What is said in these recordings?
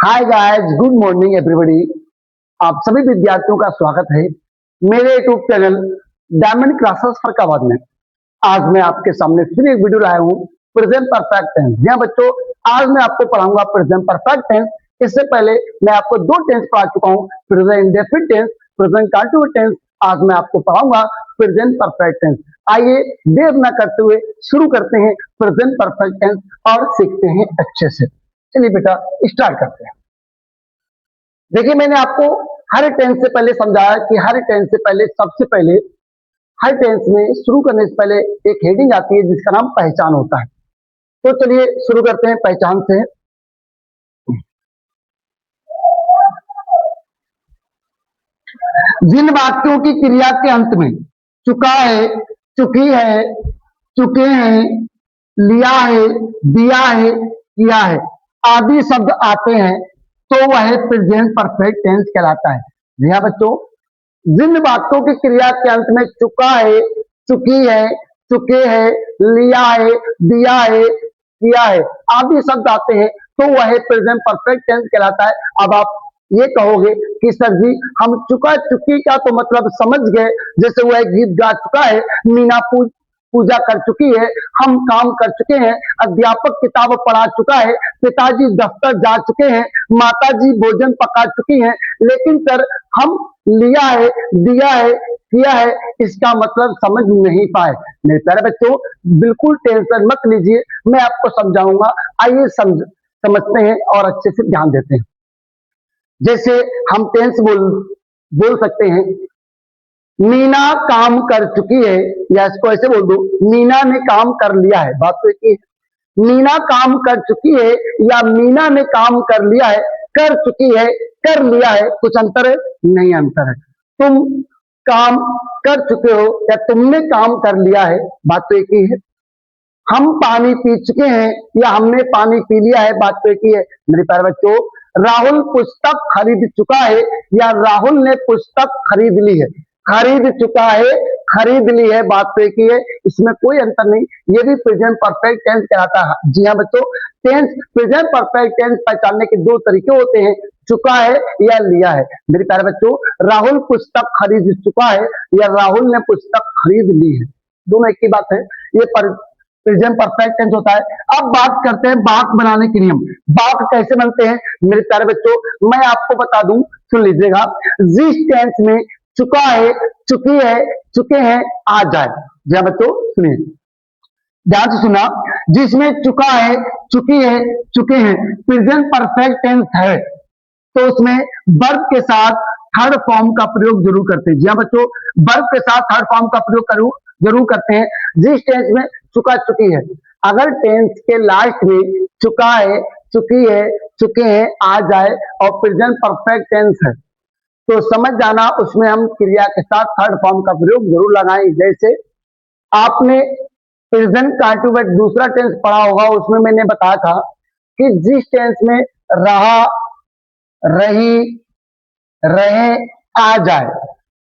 Hi guys, good morning everybody. आप सभी विद्यार्थियों का स्वागत है मेरे YouTube channel diamond classes Farrukhabad में। आज मैं आपके सामने फिर एक वीडियो लाया हूँ प्रेजेंट परफेक्ट टेंस। जी हाँ बच्चों, आज मैं आपको पढ़ाऊंगा प्रेजेंट परफेक्ट टेंस। इससे पहले मैं आपको दो टेंस पढ़ा चुका हूँ, present indefinite tense, present continuous tense. आज मैं आपको पढ़ाऊंगा प्रेजेंट परफेक्ट टेंस। आइए देर न करते हुए शुरू करते हैं प्रेजेंट परफेक्ट टेंस और सीखते हैं अच्छे से। चलिए बेटा स्टार्ट करते हैं। देखिए, मैंने आपको हर टेंस से पहले समझाया कि हर टेंस से पहले सबसे पहले हर टेंस में शुरू करने से पहले एक हेडिंग आती है जिसका नाम पहचान होता है। तो चलिए शुरू करते हैं पहचान से। जिन वाक्यों की क्रिया के अंत में चुका है, चुकी है, चुके हैं, लिया है, दिया है, किया है आदि शब्द आते हैं तो वह प्रेजेंट परफेक्ट टेंस कहलाता है। जी हाँ बच्चों, जिन वाक्यों की क्रिया के अंत में चुका है, चुकी है, चुके हैं, लिया है, दिया है, किया है आदि शब्द आते हैं तो वह प्रेजेंट परफेक्ट टेंस कहलाता है। अब आप ये कहोगे कि सर जी हम चुका चुकी का तो मतलब समझ गए, जैसे वह गीत गा चुका है, मीना पूजा कर चुकी है, हम काम कर चुके हैं, अध्यापक किताब पढ़ा चुका है, पिताजी दफ्तर जा चुके हैं, माताजी भोजन पका चुकी हैं। लेकिन सर हम लिया है, दिया है, किया है इसका मतलब समझ नहीं पाए। मेरे प्यारे बच्चों, बिल्कुल टेंशन मत लीजिए, मैं आपको समझाऊंगा। आइए समझते हैं और अच्छे से ध्यान देते हैं। जैसे हम टेंस बोल सकते हैं, मीना काम कर चुकी है, या इसको ऐसे बोल दो, मीना ने काम कर लिया है। बात तो एक ही है, मीना काम कर चुकी है या मीना ने काम कर लिया है, कर चुकी है, कर लिया है, कुछ अंतर है? नहीं अंतर है। तुम काम कर चुके हो या तुमने काम कर लिया है, बात तो एक ही है। हम पानी पी चुके हैं या हमने पानी पी लिया है, बात तो एक ही है। मेरे प्यारे बच्चों, राहुल पुस्तक खरीद चुका है या राहुल ने पुस्तक खरीद ली है, खरीद चुका है, खरीद ली है, बात तो एक ही है, इसमें कोई अंतर नहीं। ये भी प्रेजेंट परफेक्ट टेंस कहलाता है। जी हाँ बच्चों, टेंस प्रेजेंट परफेक्ट टेंस पहचानने के दो तरीके होते हैं, चुका है या लिया है। मेरे प्यारे बच्चों, राहुल पुस्तक खरीद चुका है या राहुल ने पुस्तक खरीद ली है, दोनों एक ही बात है। ये प्रेजेंट परफेक्ट टेंस होता है। अब बात करते हैं वाक्य बनाने के नियम। वाक्य कैसे बनते हैं मेरे प्यारे बच्चों, मैं आपको बता दूं, सुन लीजिएगा। जिस टेंस में चुका है, चुकी है, चुके हैं आ जाए। जी बच्चों सुनिए, ध्यान से सुना। जिसमें चुका है, चुकी है, चुके हैं प्रेजेंट परफेक्ट टेंस है तो उसमें वर्ब के साथ थर्ड फॉर्म का प्रयोग जरूर करते हैं। जी हाँ बच्चों, वर्ब के साथ थर्ड फॉर्म का प्रयोग जरूर करते हैं। जिस टेंस में चुका चुकी है, अगर टेंस के लास्ट में चुका है, चुकी है, चुके हैं आ जाए और प्रेजेंट परफेक्ट टेंस है तो समझ जाना उसमें हम क्रिया के साथ थर्ड फॉर्म का प्रयोग जरूर लगाएं। जैसे आपने प्रेजेंट कंटीन्यूअस दूसरा टेंस पढ़ा होगा, उसमें मैंने बताया था कि जिस टेंस में रहा, रही, रहे आ जाए,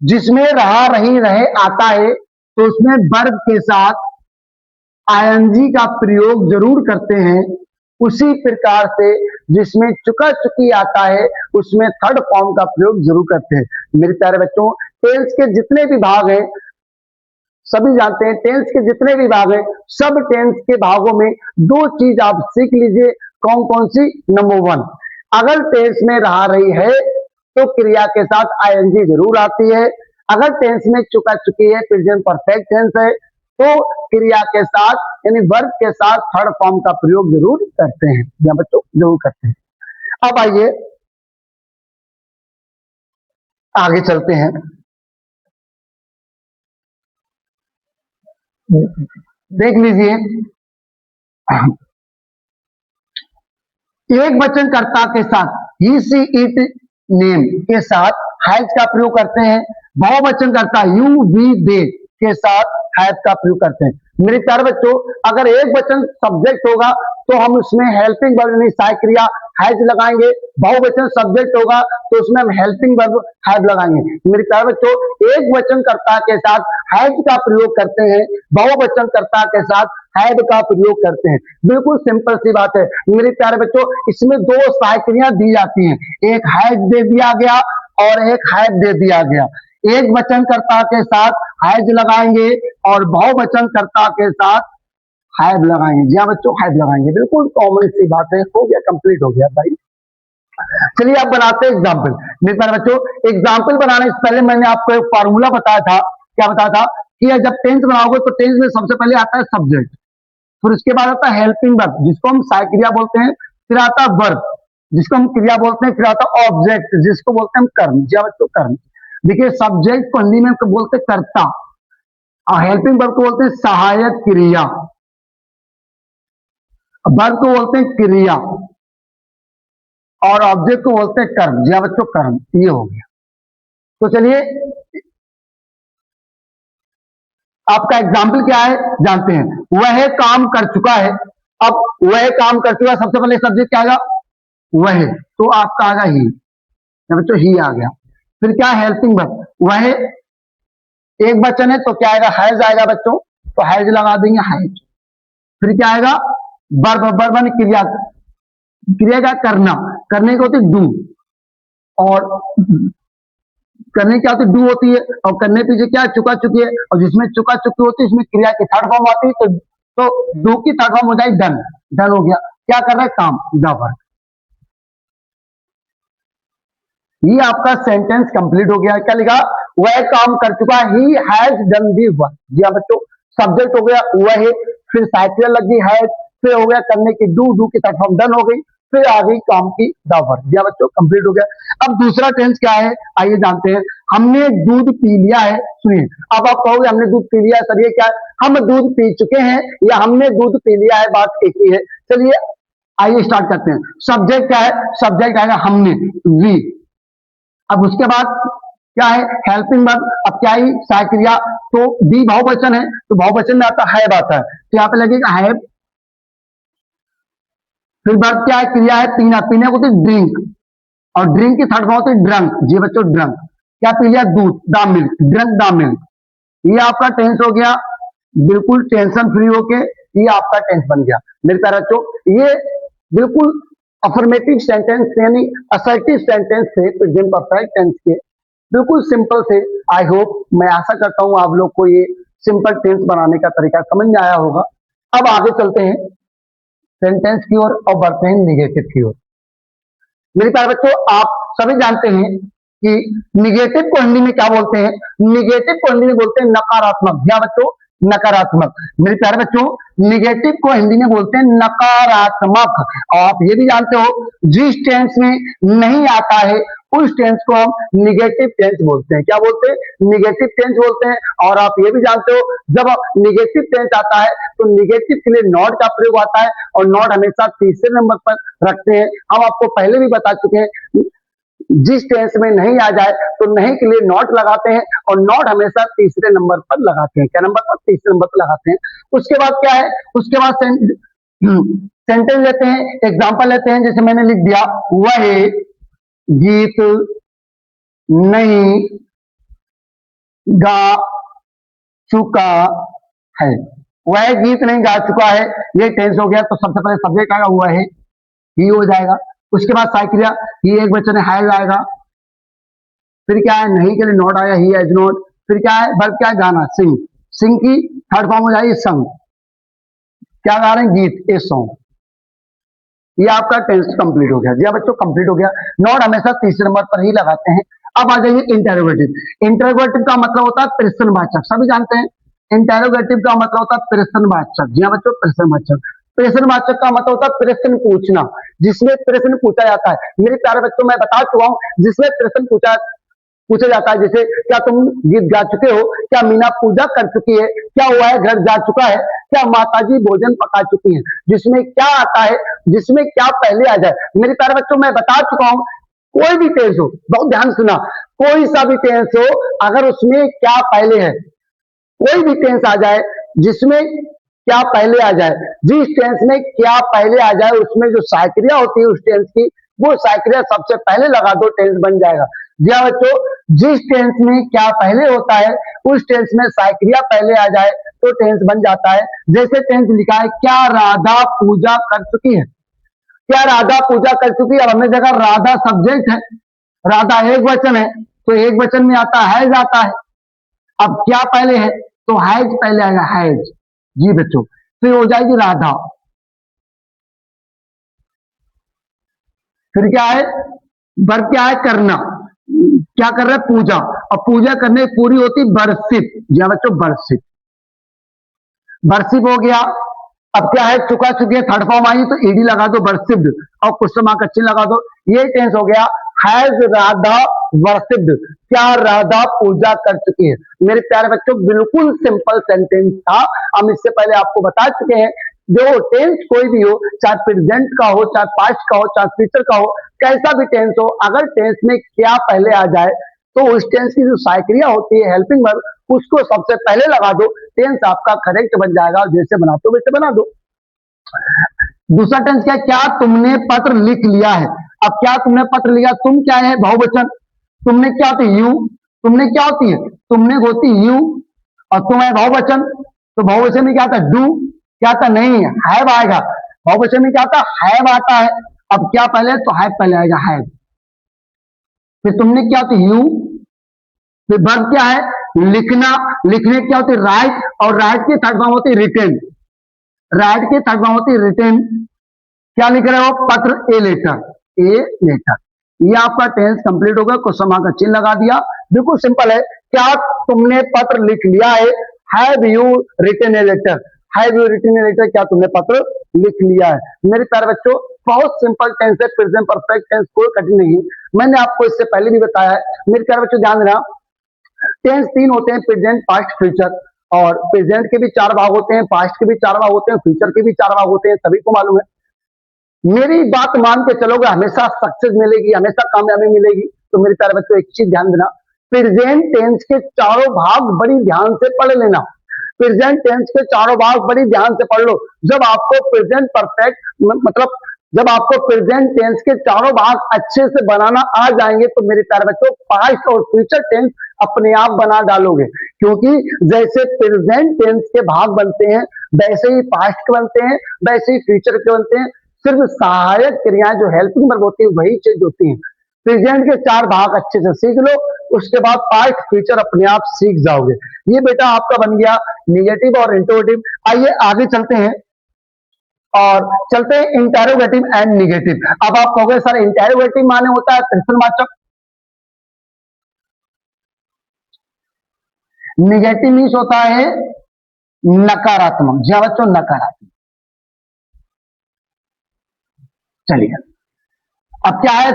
जिसमें रहा, रही, रहे आता है तो उसमें वर्ब के साथ आईएनजी का प्रयोग जरूर करते हैं। उसी प्रकार से जिसमें चुका चुकी आता है उसमें थर्ड फॉर्म का प्रयोग जरूर करते हैं। मेरे प्यारे बच्चों, टेंस के जितने भी भाग हैं सभी जानते हैं, टेंस के जितने भी भाग हैं सब टेंस के भागों में दो चीज आप सीख लीजिए। कौन कौन सी? नंबर वन, अगर टेंस में रहा, रही है तो क्रिया के साथ आईएनजी जरूर आती है। अगर टेंस में चुका चुकी है, प्रेजेंट परफेक्ट टेंस है, तो क्रिया के साथ यानी वर्ब के साथ थर्ड फॉर्म का प्रयोग जरूर करते हैं। या बच्चों जरूर करते हैं। अब आइए आगे चलते हैं। देख लीजिए, एक वचनकर्ता के साथ ही, सी, इट, नेम के साथ हैज का प्रयोग करते हैं। बहुवचनकर्ता यू, वी, दे के साथ हैज का प्रयोग करते हैं। मेरे प्यारे बच्चों, अगर एक वचन सब्जेक्ट होगा तो हम उसमें हेल्पिंग वर्ब यानी सहायक क्रिया हैज लगाएंगे। बहुवचन सब्जेक्ट होगा तो उसमें हम हेल्पिंग वर्ब हैव लगाएंगे। मेरे प्यारे बच्चों, एक वचनकर्ता के साथ हैज का प्रयोग करते हैं, बहुवचनकर्ता के साथ हैव का प्रयोग करते हैं। बिल्कुल सिंपल सी बात है मेरे प्यारे बच्चों। इसमें दो साइक्रियां दी जाती हैं, एक हैज दे दिया गया और एक हैव दे दिया गया। एक वचनकर्ता के साथ हैज लगाएंगे और बहुवचनकर्ता के साथ हैव लगाएंगे। जी हाँ बच्चों, हैव लगाएंगे, बिल्कुल कॉमन सी बात है। हो गया, कंप्लीट हो गया भाई। चलिए आप बनाते हैं एग्जाम्पल। मेरे प्यारे बच्चों, एग्जाम्पल बनाने से पहले मैंने आपको एक फार्मूला बताया था। क्या बताया था कि जब टेंस बनाओगे तो टेंस में सबसे पहले आता है सब्जेक्ट, फिर उसके बाद आता है हेल्पिंग वर्ब जिसको हम साइक्रिया बोलते हैं, फिर आता है वर्ब जिसको हम क्रिया बोलते हैं, फिर आता है ऑब्जेक्ट जिसको बोलते हैं हम कर्म। जी हाँ बच्चों, कर्म। देखिए सब्जेक्ट को हिंदी में बोलते हैं कर्ता और हेल्पिंग वर्ब को बोलते हैं सहायक क्रिया, वर्ब को बोलते हैं क्रिया और ऑब्जेक्ट को बोलते हैं कर्म। जी हाँ बच्चों, कर्म। ये हो गया। तो चलिए आपका एग्जाम्पल क्या है जानते हैं। वह काम कर चुका है। अब वह काम कर चुका है, सबसे पहले सब्जेक्ट क्या आएगा, वह, तो आपका आएगा ही। बच्चों ही आ गया। फिर क्या है हेल्पिंग वर्ब, वह एक वचन है तो क्या आएगा, हैज आएगा बच्चों, तो हैज लगा देंगे, हैज। फिर क्या आएगा, वर्ब, वर्ब क्रिया, क्रिया का करना, करने को होती डू, और करने क्या होती डू होती है, और करने पीछे क्या चुका चुकी है, और जिसमें चुका चुकी होती है इसमें क्रिया की थर्ड फॉर्म आती है, तो डू की थर्ड फॉर्म हो जाएगी डन। डन हो गया। क्या कर रहा है, काम, द वर्क। ये आपका सेंटेंस कंप्लीट हो गया। क्या लिखा, वह काम कर चुका, he has done the work. जी हाँ बच्चों, सब्जेक्ट हो गया वह, फिर साइक्रिया लगी हैज, फिर हो गया करने की डू, डू की थर्ड फॉर्म डन हो गई, फिर आ गई काम की द वर्क। जी हाँ बच्चों, कंप्लीट हो गया। अब दूसरा टेंस क्या है, आइए जानते हैं। हमने दूध पी लिया है। सुनिए, अब आप कहोगे हमने दूध पी लिया है, सर ये क्या है, हम दूध पी चुके हैं या हमने दूध पी लिया है, बात एक ही है। चलिए आइए स्टार्ट करते हैं। सब्जेक्ट क्या है, सब्जेक्ट आएगा हमने, वी। अब उसके बाद क्या है, हेल्पिंग वर्ब। अब क्या है, साइक्रिया, तो बी बहुवचन है तो बहुवचन में आता है हैव आता है, तो यहाँ पे लगेगा हैव। फिर वर्ब क्या है, क्रिया है पीना, पीने को होती ड्रिंक, और ड्रिंक की थर्ड फॉर्म होती है ड्रंक। जी बच्चों, ड्रंक। क्या पी लिया, दूध, the milk, drunk the milk. ये आपका टेंस हो गया, बिल्कुल टेंशन फ्री होके ये आपका टेंस बन गया। मेरे प्यारे बच्चों, ये बिल्कुल अफर्मेटिव सेंटेंस यानी असर्टिव सेंटेंस से प्रेजेंट परफेक्ट टेंस के बिल्कुल सिंपल से। आई होप, मैं आशा करता हूं आप लोग को ये सिंपल टेंस बनाने का तरीका समझ में आया होगा। अब आगे चलते हैं सेंटेंस की ओर और बढ़ते हैं निगेटिव की ओर। मेरे प्यारे बच्चों, आप सभी जानते हैं कि निगेटिव को हिंदी में क्या बोलते हैं, निगेटिव को हिंदी में बोलते हैं नकारात्मक। क्या बच्चों, नकारात्मक। मेरे प्यारे बच्चों, निगेटिव को हिंदी में बोलते हैं नकारात्मक। और आप ये भी जानते हो जिस टेंस में नहीं आता है उस टेंस को हम निगेटिव टेंस बोलते हैं। क्या बोलते हैं, निगेटिव टेंस बोलते हैं। और आप ये भी जानते हो जब निगेटिव टेंस आता है तो निगेटिव के लिए नॉट का प्रयोग आता है, और नॉट हमेशा तीसरे नंबर पर रखते हैं। हम आपको पहले भी बता चुके हैं जिस टेंस में नहीं आ जाए तो नहीं के लिए नॉट लगाते हैं, और नॉट हमेशा तीसरे नंबर पर लगाते हैं। क्या नंबर पर, तीसरे नंबर पर लगाते हैं। उसके बाद क्या है, उसके बाद सेंटेंस लेते हैं, एग्जांपल लेते हैं। जैसे मैंने लिख दिया, वह गीत नहीं गा चुका है। वह गीत नहीं गा चुका है, ये टेंस हो गया। तो सबसे पहले सब्जेक्ट आएगा वह है, ही हो जाएगा। उसके बाद साइक्रिया, ही एक वचन हैज आएगा। फिर क्या है, नहीं के लिए नॉट आया, ही हैज नॉट। फिर क्या है, वर्ब क्या है, गाना, सिंग, सिंग की थर्ड फॉर्म हो जाएगी संग। क्या गा रहे हैं, गीत, ए सॉन्ग। ये आपका टेंस कंप्लीट हो गया। जी बच्चों, कंप्लीट हो गया। नॉट हमेशा तीसरे नंबर पर ही लगाते हैं। अब आ जाइए इंटेरोगेटिव। इंटेरोगेटिव का मतलब होता है प्रश्नवाचक, सभी जानते हैं। इंटेरोगेटिव का मतलब होता है प्रश्नवाचक। जी बच्चों, प्रश्नवाचक। प्रश्नवाचक का मतलब होता है प्रश्न पूछना, जिसमें प्रश्न पूछा जाता है। मेरे प्यारे बच्चों, मैं बता चुका हूं जिसमें प्रश्न पूछा जाता है। जैसे क्या तुम गीत गा चुके हो, क्या मीना पूजा कर चुकी है, क्या वह घर जा चुका है, क्या माताजी भोजन पका चुकी हैं। जिसमें क्या आता है, जिसमें क्या पहले आ जाए। मेरे प्यारे बच्चों, मैं बता चुका हूं कोई भी टेंस हो, बहुत ध्यान सुना, कोई सा भी टेंस हो, अगर उसमें क्या पहले है, कोई भी टेंस आ जाए जिसमें क्या पहले आ जाए, जिस टेंस में क्या पहले आ जाए उसमें जो साइक्रिया होती है उस टेंस की, वो साइक्रिया सबसे पहले लगा दो, टेंस बन जाएगा। जी बच्चों, जिस टेंस में क्या पहले होता है उस टेंस में साइक्रिया पहले आ जाए बच्चों टेंस बन जाता है। जैसे टेंस लिखा है, क्या राधा पूजा कर चुकी है, क्या राधा पूजा कर चुकी है। अब हमने देखा राधा सब्जेक्ट है, राधा एक वचन है, तो एक वचन में आता है जाता है। अब क्या पहले है, तो हैज पहले आएगा, हैज। जी बच्चों, फिर हो जाएगी राधा, फिर क्या है, वर्ब क्या है, करना। क्या कर रहा है, पूजा। अब पूजा करने पूरी होती वर्षिप। जी हाँ बच्चों, वर्षिप, वर्षिप हो गया। अब क्या है, चुका चुकी है, थर्ड फॉर्म आई तो ईडी लगा दो, वर्षिप्ड, और क्वेश्चन मार्क अच्छी लगा दो। ये टेंस हो गया, हैज राधा वर्षिप्ड, क्या राधा पूजा कर चुकी है। मेरे प्यारे बच्चों, बिल्कुल सिंपल सेंटेंस था। हम इससे पहले आपको बता चुके हैं, जो टेंस कोई भी हो, चाहे प्रेजेंट का हो, चाहे पास्ट का हो, चाहे फ्यूचर का हो, कैसा भी टेंस हो, अगर टेंस में क्या पहले आ जाए तो उस टेंस की जो साइक्रिया होती है, हेल्पिंग वर्ब, उसको सबसे पहले लगा दो, टेंस आपका करेक्ट बन जाएगा। और जैसे बनाते हो वैसे बना दो। दूसरा टेंस क्या है, क्या तुमने पत्र लिख लिया है। अब क्या तुमने पत्र लिया, तुम क्या है, बहुवचन, तुमने क्या होती है, यू, तुमने क्या होती है, तुमने होती यू, और तुम है बहुवचन, तो बहुवचन में क्या आता है, डू, क्या आता नहीं है, हैव आएगा। बहुवचन में क्या आता है, हैव आता है। अब क्या पहले, तो हैव पहले आएगा, हैव। फिर तुमने क्या होती है, यू, फिर वर्ब क्या है, लिखना, लिखने क्या होती है, राइट, और राइट की थर्ड फॉर्म होती है रिटेन, राइट की थर्ड फॉर्म होती है रिटेन। क्या लिख रहे हो, पत्र, ए लेटर, ए लेटर। ये आपका टेंस कंप्लीट होगा, क्वेश्चन मार्क का चिन्ह लगा दिया। बिल्कुल सिंपल है, क्या तुमने पत्र लिख लिया है, have you written a letter, have you written a letter, क्या तुमने पत्र लिख लिया है। मेरे प्यारे बच्चों, बहुत सिंपल टेंस है, प्रेजेंट परफेक्ट टेंस, कोई कठिन नहीं है। मैंने आपको इससे पहले भी बताया है। मेरे प्यारे बच्चों, ध्यान देना, टेंस तीन होते हैं, प्रेजेंट, पास्ट, फ्यूचर। और प्रेजेंट के भी चार भाग होते हैं, पास्ट के भी चार भाग होते हैं, फ्यूचर के भी चार भाग होते हैं, सभी को मालूम है। मेरी बात मान के चलोगे, हमेशा सक्सेस मिलेगी, हमेशा कामयाबी मिलेगी। तो मेरे प्यारे बच्चों, एक चीज ध्यान देना, प्रेजेंट टेंस के चारों भाग बड़ी ध्यान से पढ़ लेना। प्रेजेंट टेंस के चारों भाग बड़ी ध्यान से पढ़ लो। जब आपको प्रेजेंट परफेक्ट, मतलब जब आपको प्रेजेंट टेंस के चारों भाग अच्छे से बनाना आ जाएंगे, तो मेरे प्यारे बच्चों, पास्ट और फ्यूचर टेंस अपने आप बना डालोगे। क्योंकि जैसे प्रेजेंट टेंस के भाग बनते हैं, वैसे ही पास्ट के बनते हैं, वैसे ही फ्यूचर के बनते हैं। सिर्फ सहायक क्रियाएं जो हेल्पिंग वर्ब होती है, वही चीज होती है। प्रेजेंट के चार भाग अच्छे से सीख लो, उसके बाद पास्ट फ्यूचर अपने आप सीख जाओगे। ये बेटा आपका बन गया निगेटिव और इंटरोगेटिव। आइए आगे चलते हैं, और चलते हैं इंटेरोगेटिव एंड निगेटिव। अब आप कहोगे सर, इंटेरोगेटिव माने होता है प्रश्नवाचक, निगेटिव मीन्स होता है नकारात्मक। जी बच्चों, नकारात्मक। चलिए, अब क्या है,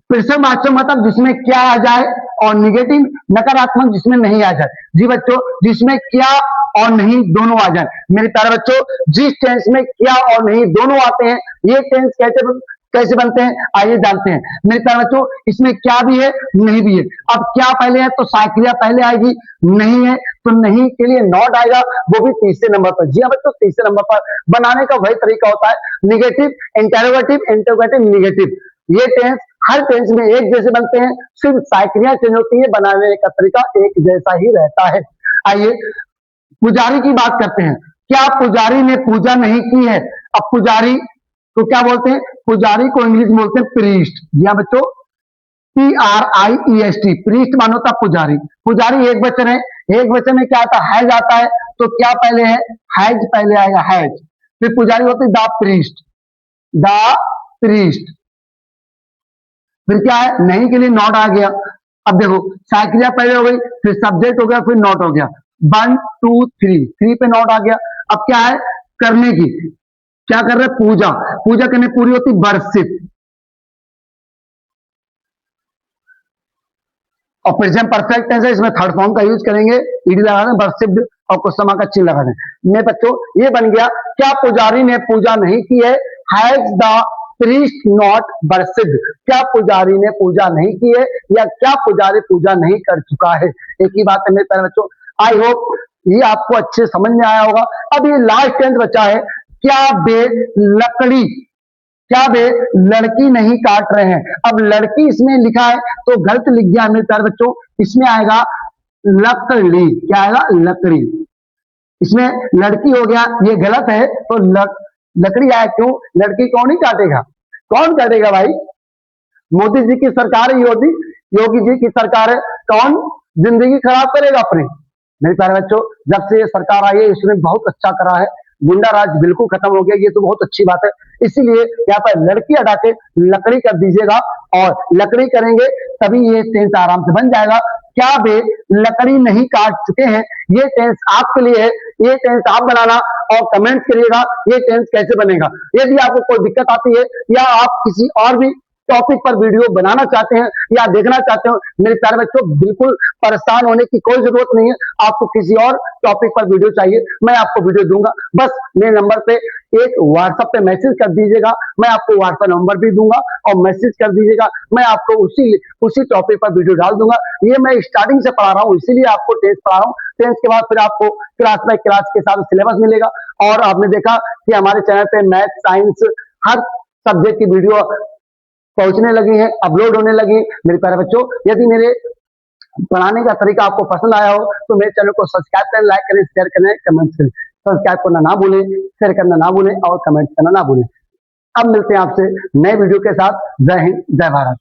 प्रश्नवाचक मतलब जिसमें क्या आ जाए, और निगेटिव नकारात्मक जिसमें नहीं आ जाए। जी बच्चों, जिसमें क्या और नहीं दोनों आ जाए। मेरे प्यारे बच्चों, जिस टेंस में क्या और नहीं दोनों आते हैं, ये टेंस कैसे बनते हैं, आइए जानते हैं। मेरे प्यारे बच्चों, इसमें क्या भी है, नहीं भी है। अब क्या पहले है, तो साइक्रिया पहले आएगी, नहीं है तो नहीं के लिए नॉट आएगा, वो भी तीसरे नंबर पर। जी हाँ बच्चों, तीसरे नंबर पर। बनाने का वही तरीका होता है, निगेटिव, इंटेरोगेटिव, इंटेरोगेटिव, निगेटिव। ये टेंस हर टेंस में एक जैसे बनते हैं, सिर्फ साइक्रिया चेंज होती है, बनाने का तरीका एक जैसा ही रहता है। आइए पुजारी की बात करते हैं। क्या पुजारी ने पूजा नहीं की है। अब पुजारी तो क्या बोलते हैं, पुजारी को इंग्लिश में बोलते हैं प्रीस्ट। जी हाँ बच्चों, PRIEST, प्रीस्ट मानो था पुजारी। पुजारी एक वचन है, एक वचन में क्या आता है, हैज आता है, तो क्या पहले है, हैज पहले आएगा, हैज। फिर पुजारी होती है द प्रीस्ट, द प्रीस्ट। फिर क्या है, नहीं के लिए नॉट आ गया। अब देखो, साइक्रिया पहले हो गई, फिर सब्जेक्ट हो गया, फिर नॉट हो गया, 1 2 3, 3 पे नॉट आ गया। अब क्या है, करने की, क्या कर रहे, पूजा, पूजा करने पूरी होती वर्षिप। और प्रेजेंट परफेक्ट टेंस है, इसमें थर्ड फॉर्म का यूज करेंगे, ईडी लगा दें, वर्षिप और क्वेश्चन मार्क का चिन्ह लगा दें। मेरे बच्चों, ये बन गया, क्या पुजारी ने पूजा नहीं की है, has the priest not worshipped, क्या पुजारी ने पूजा नहीं की है, या क्या पुजारी पूजा नहीं कर चुका है। एक ही बात है मेरे प्यारे बच्चों, आई होप ये आपको अच्छे समझ में आया होगा। अब ये लास्ट टेंस बचा है, क्या वे लकड़ी, क्या वे लड़की नहीं काट रहे हैं। अब लड़की इसमें लिखा है तो गलत लिख गया मेरे प्यारे बच्चों, इसमें आएगा लकड़ी। क्या आएगा, लकड़ी। इसमें लड़की हो गया, ये गलत है। तो लकड़ी आया क्यों? लड़की कौन ही काटेगा, कौन काटेगा भाई? मोदी जी की सरकार है, योगी जी की सरकार है, कौन जिंदगी खराब करेगा अपनी? मेरे प्यारे बच्चों, जब से ये सरकार आई है इसने बहुत अच्छा करा है, गुंडा राज बिल्कुल खत्म हो गया, ये तो बहुत अच्छी बात है। इसीलिए यहाँ पर लड़की हटा के लकड़ी कर दीजिएगा, और लकड़ी करेंगे तभी ये टेंस आराम से बन जाएगा। क्या बे लकड़ी नहीं काट चुके हैं? ये टेंस आपके लिए है, ये टेंस आप बनाना और कमेंट करिएगा ये टेंस कैसे बनेगा। यदि आपको कोई दिक्कत आती है या आप किसी और भी टॉपिक पर वीडियो बनाना चाहते हैं या देखना चाहते हो, मेरे प्यारे बच्चों बिल्कुल परेशान होने की कोई जरूरत नहीं है। आपको किसी और टॉपिक पर वीडियो चाहिए, मैं आपको वीडियो दूंगा। बस मेरे नंबर पे एक व्हाट्सएप पे मैसेज कर दीजिएगा, मैं आपको व्हाट्सएप नंबर भी दूंगा और मैसेज कर दीजिएगा, मैं आपको उसी टॉपिक पर वीडियो डाल दूंगा। ये मैं स्टार्टिंग से पढ़ा रहा हूँ, इसीलिए आपको टेंस पढ़ा रहा हूँ। टेंस के बाद फिर आपको क्लास बाय क्लास के साथ सिलेबस मिलेगा। और आपने देखा कि हमारे चैनल पे मैथ, साइंस, हर सब्जेक्ट की वीडियो पहुंचने लगी है, अपलोड होने लगी। मेरे प्यारे बच्चों, यदि मेरे पढ़ाने का तरीका आपको पसंद आया हो तो मेरे चैनल को सब्सक्राइब करें, लाइक करें, शेयर करें, कमेंट करें। सब्सक्राइब करना ना भूलें, शेयर करना ना भूलें और कमेंट करना ना भूलें। अब मिलते हैं आपसे नए वीडियो के साथ। जय हिंद, जय भारत।